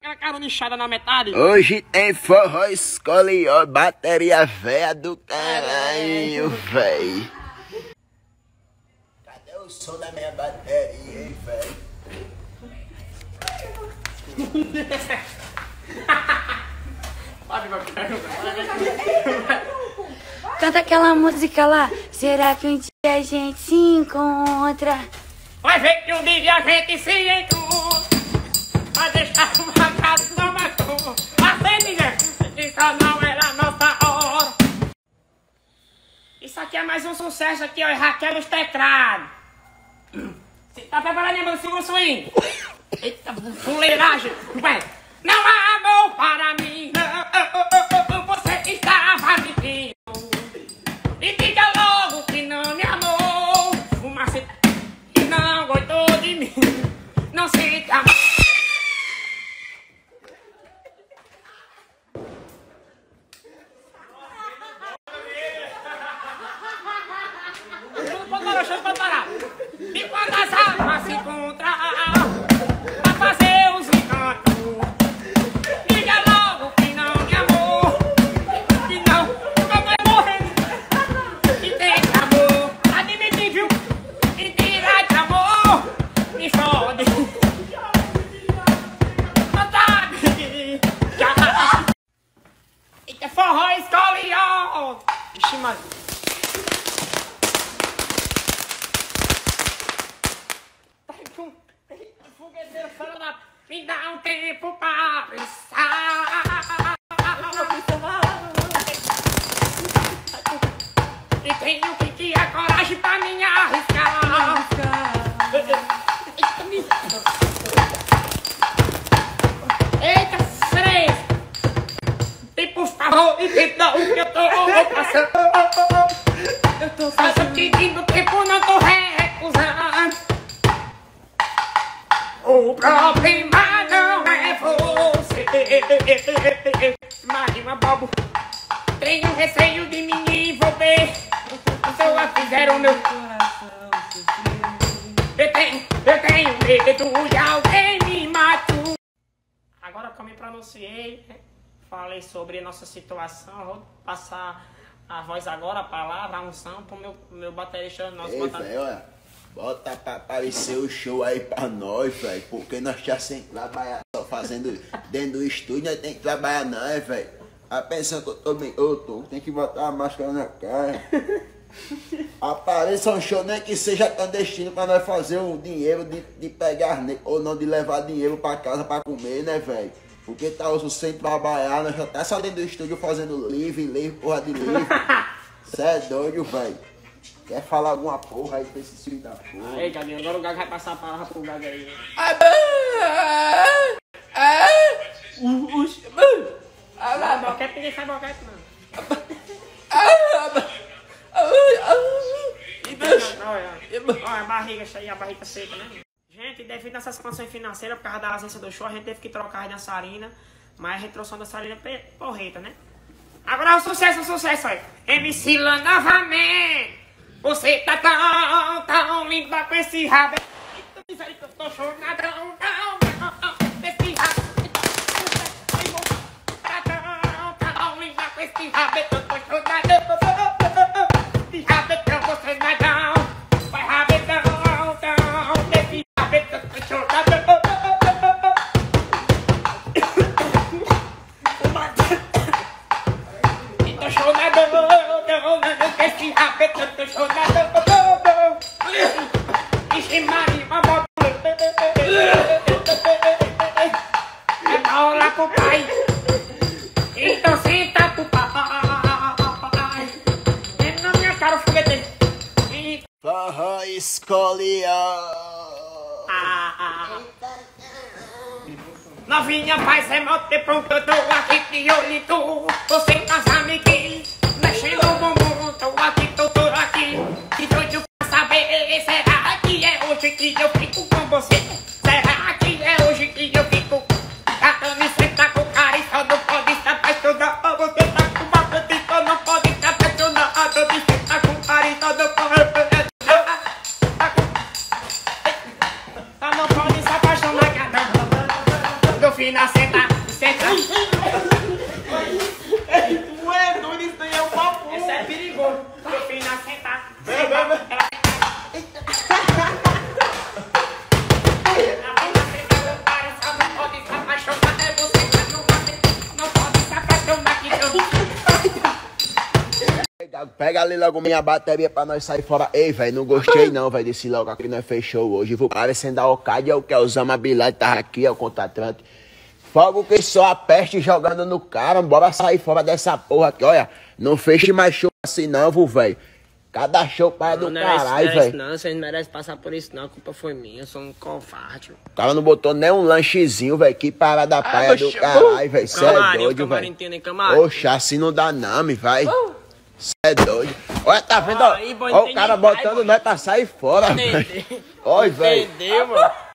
Aquela carona inchada na metade. Hoje tem forró escolió, bateria véia do caralho, véi. Cadê o som da minha bateria, hein, véi? Canta aquela música lá. Será que um dia a gente se encontra? Vai ver que um dia a gente se encontra. Vai deixar uma casa não matou. Acende, isso não era a nossa hora. Isso aqui é mais um sucesso aqui, ó. Raquel nos teclados. Você tá preparado, né, mano? Segura o swing. Eita, fuleiragem. Não há amor para mim. Não, você estava mentindo. E diga logo que não me amou. Fumaça e não gostou de mim. Não se amou. Pode parar. E quando as almas se encontram pra fazer os encantos, diga logo que não me amou. Que não vai morrer. E tem amor, admitir, viu? E tirar de amor, me fode. Vontade. Eita, forró escolió. Ixi, mano. Fogueteiro fora da... Me dá um tempo pra pensar. E tenho que criar coragem pra me arriscar. Eita, freio. E por favor, entenda o que eu tô passando. Eu tô pedindo tempo, não tô recusando. O problema não é você. Marima Bobo, tenho receio de me envolver. Só fizeram meu coração sofrer. Eu tenho medo de alguém me matar. Agora que eu me pronunciei, falei sobre nossa situação, vou passar a voz agora, a palavra, a unção pro meu baterista. Nosso Olha. Bota pra aparecer o show aí pra nós, velho. Porque nós já sem trabalhar só fazendo dentro do estúdio, nós tem que trabalhar não, velho. A pensão que eu tô bem. Tem que botar a máscara na cara. Apareça um show, nem que seja clandestino, pra nós fazer o dinheiro de pegar ou não de levar dinheiro pra casa pra comer, né, velho? Porque tá osso sem trabalhar, nós já tá só dentro do estúdio fazendo livre, porra de livre. Cê é doido, velho. Quer falar alguma porra aí pra esse filho da porra? Aí, Gaguinho, agora o Gago vai passar a palavra pro Gago aí. Boquete, ninguém faz boquete, não. Olha a barriga cheia, a barriga seca, né? Gente, devido a essas condições financeiras, por causa da ausência do show, a gente teve que trocar a dançarina. Mas a gente trouxe uma dançarina porreta, né? Agora o sucesso aí. MC Lan novamente. Você tá tão linda com esse rabo. Diz aí que eu tô chornadão, esse rabo. Tá tão linda com esse rabo, eu tô chornadão. Esse rabetão, você nadão. Vai rabetão, esse rabetão, eu tô chornadão. Tô chornadão, esse rabetão, tô chornadão. Ixi, Marima Bobo. É pra olhar pro pai. Então senta pro pai. É na minha cara o foguete. Forró escolió. Novinha, faz é mó tempo que eu tô aqui de olho em tu. Você com as amiguinhas, mexendo o bumbum. Tô aqui. Que doido pra saber, será que é hoje que eu fico com você? Será que é hoje que eu fico? Tratando de sentar com o cara e só não pode se apaixonar. Você tá com uma planta e só não pode se apaixonar. Tratando de sentar com o cara e só não pode se apaixonar. Só não pode se apaixonar, cara. Do final senta, senta. Tu é doido, isso daí é um papo. Esse é perigoso. Meu filho na senta. Pega ali logo minha bateria pra nós sair fora. Ei, velho, não gostei não, velho, desse logo aqui que nós fechou hoje. Vou parecendo a Ocádia, o que é o Osama Bin Laden, tava aqui, ó, o contratante. Fogo que só a peste jogando no cara, bora sair fora dessa porra aqui, olha. Não feche mais show assim não, velho. Cada show pai é do caralho, velho. Não, vocês não merecem passar por isso não, a culpa foi minha, eu sou um covarde. O cara não botou nem um lanchezinho, velho. Que parada paia do caralho, velho. Cê é doido, velho. Oxa, assim não dá não, vai. Cê é doido. Olha, tá vendo, ó? Ó o cara botando nós pra sair fora, velho. Olha, velho. Entendeu, mano?